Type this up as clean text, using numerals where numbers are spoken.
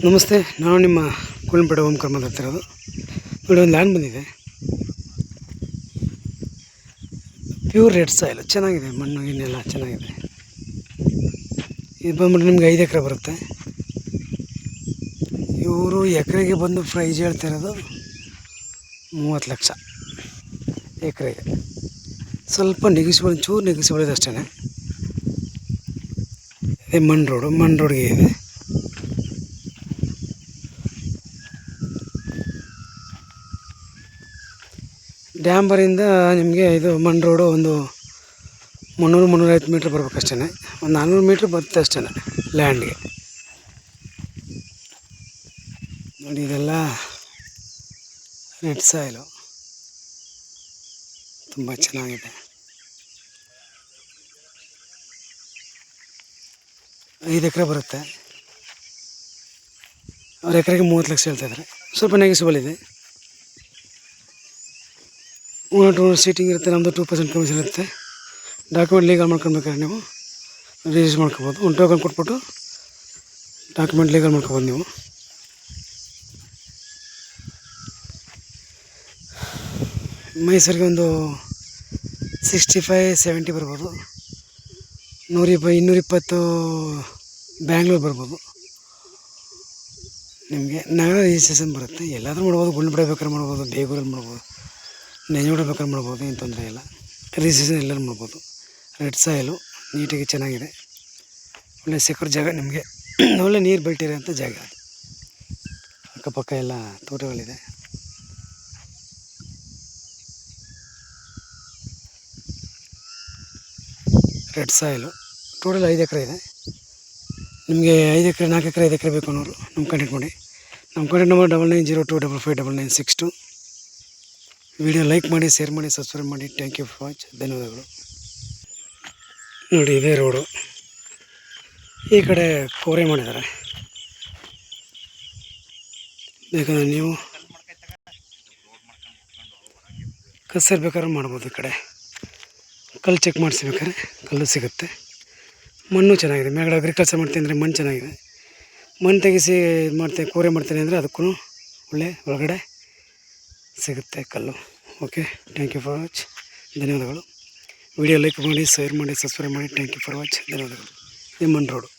ನಮಸ್ತೆ, ನಾನು ನಿಮ್ಮ ಕುಲಂಪೇಟೆ ಓಂಕಾರ ಮಾತಾಡ್ತಿರೋದು. ನೋಡಿ, ಒಂದು ಲ್ಯಾಂಡ್ ಬಂದಿದೆ. ಪ್ಯೂರ್ ರೆಡ್ ಸಾಯಿಲ್, ಚೆನ್ನಾಗಿದೆ. ಮಣ್ಣು ಗಿನ್ನೆಲ್ಲ ಚೆನ್ನಾಗಿದೆ. ಇದು ಬಂದ್ಬಿಟ್ಟು ನಿಮ್ಗೆ 5 ಎಕರೆ ಬರುತ್ತೆ. ಇವರು ಎಕರೆಗೆ ಬಂದು ಪ್ರೈಸ್ ಹೇಳ್ತಾ ಇರೋದು 30 ಲಕ್ಷ ಎಕರೆಗೆ. ಸ್ವಲ್ಪ ನೆಗಿಸಿಬಲ್, ಚೂರು ನೆಗಿಸಿಬಲ್ ಇದೆ ಅಷ್ಟೇ. ಇದೇ ಮಣ್ಣು ರೋಡ್ಗೆ ಇದೆ. ಡ್ಯಾಂಬರಿಂದ ನಿಮಗೆ ಇದು ಮಣ್ಣು ರೋಡು ಒಂದು 300-350 ಮೀಟ್ರ್ ಬರ್ಬೇಕಷ್ಟೇ. ಒಂದು 400 ಮೀಟ್ರ್ ಬರುತ್ತೆ ಅಷ್ಟೇ ಲ್ಯಾಂಡ್ಗೆ. ನೋಡಿ, ಇದೆಲ್ಲ ರೆಡ್ ಸಾಯಿಲು, ತುಂಬ ಚೆನ್ನಾಗಿದೆ. 5 ಎಕರೆ ಬರುತ್ತೆ. ಅವ್ರ ಎಕರೆಗೆ 30 ಲಕ್ಷ ಹೇಳ್ತಾಯಿದ್ದಾರೆ. ಸ್ವಲ್ಪ ನೆಗೆಸಿಬಲ್ ಇದೆ. 1 ಸೀಟಿಂಗ್ ಇರುತ್ತೆ. ನಮ್ಮದು 2% ಕಮಿಷನ್ ಇರುತ್ತೆ. ಡಾಕ್ಯುಮೆಂಟ್ ಲೀಗಲ್ ಮಾಡ್ಕೊಬೇಕಾದ್ರೆ ನೀವು ರಿಜಿಸ್ಟರ್ ಮಾಡ್ಕೊಬೋದು. ಒಂದು ಟೋಕನ್ ಕೊಟ್ಬಿಟ್ಟು ಡಾಕ್ಯುಮೆಂಟ್ ಲೀಗಲ್ ಮಾಡ್ಕೊಬೋದು ನೀವು. ಮೈಸೂರಿಗೆ ಒಂದು 65-70 ಬರ್ಬೋದು. 120-220 ಬ್ಯಾಂಗ್ಳೂರು ಬರ್ಬೋದು. ನಿಮಗೆ ನಗರ ರಿಜಿಸ್ಟ್ರೇಷನ್ ಬರುತ್ತೆ. ಎಲ್ಲಾದರೂ ಮಾಡ್ಬೋದು. ಗುಂಡ್ಲುಪೇಟೆ ಬೇಕಾದ್ರೆ ಮಾಡ್ಬೋದು, ಬೇಗೂರಲ್ಲಿ ಮಾಡ್ಬೋದು, ನೆಂಜನಗೂಡು ಬೇಕಾದ್ರೆ ಮಾಡ್ಬೋದು. ಏನು ತೊಂದರೆ ಇಲ್ಲ. ರಿಜಿಸ್ಟ್ರೇಷನ್ ಎಲ್ಲರೂ ಮಾಡ್ಬೋದು. ರೆಡ್ ಸಾಯಿಲು ನೀಟಾಗಿ ಚೆನ್ನಾಗಿದೆ. ಒಳ್ಳೆ ಸೆಕ್ಯೂರ್ ಜಾಗ. ನಿಮಗೆ ಒಳ್ಳೆ ನೀರು ಬೆಳ್ಟಿರೋಂಥ ಜಾಗ. ಅಕ್ಕಪಕ್ಕ ಎಲ್ಲ ತೋಟಗಳಿದೆ. ರೆಡ್ ಸಾಯಿಲು ಟೋಟಲ್ 5 ಎಕರೆ ಇದೆ. ನಿಮಗೆ 5 ಎಕರೆ, 4 ಎಕರೆ, 5 ಎಕರೆ ಬೇಕು ಅನ್ನೋರು ನಮ್ಮ ಕಾಂಟ್ಯಾಕ್ಟ್ ಮಾಡಿ. ನಮ್ಮ ಕಾಂಟ್ಯಾಕ್ಟ್ ನಂಬರ್ 9902555962. ವಿಡಿಯೋ ಲೈಕ್ ಮಾಡಿ, ಶೇರ್ ಮಾಡಿ, ಸಬ್ಸ್ಕ್ರೈಬ್ ಮಾಡಿ. Thank you for watch. ಧನ್ಯವಾದಗಳು. ನೋಡಿ, ಇದೇ ರೋಡು. ಈ ಕಡೆ ಕೋರೆ ಮಾಡಿದ್ದಾರೆ. ಬೇಕಾದ್ರೆ ನೀವು ಕಸರ್ ಬೇಕಾದ್ರೆ ಮಾಡ್ಬೋದು. ಈ ಕಡೆ ಕಲ್ಲು ಚೆಕ್ ಮಾಡಿಸ್ಬೇಕಾದ್ರೆ ಕಲ್ಲು ಸಿಗುತ್ತೆ. ಮಣ್ಣು ಚೆನ್ನಾಗಿದೆ. ಮೇಲ್ಗಡೆ ಅಗ್ರಿಕಲ್ಚರ್ ಮಾಡ್ತೀನಿ ಅಂದರೆ ಮಣ್ಣು ಚೆನ್ನಾಗಿದೆ. ಮಣ್ಣು ತೆಗೆಸಿ ಮಾಡ್ತೀನಿ, ಕೋರೆ ಮಾಡ್ತೀನಿ ಅಂದರೆ ಅದಕ್ಕೂ ಒಳ್ಳೆ ಒಳಗಡೆ ಸಿಗುತ್ತೆ ಕಲ್ಲು. Okay, thank you for watch. ಧನ್ಯವಾದಗಳು. ವಿಡಿಯೋ ಲೈಕ್ ಮಾಡಿ, ಶೇರ್ ಮಾಡಿ, ಸಬ್ಸ್ಕ್ರೈಬ್ ಮಾಡಿ. Thank you for watch. ಧನ್ಯವಾದಗಳು. ಇದು ಮಣ್ಣು ರೋಡು.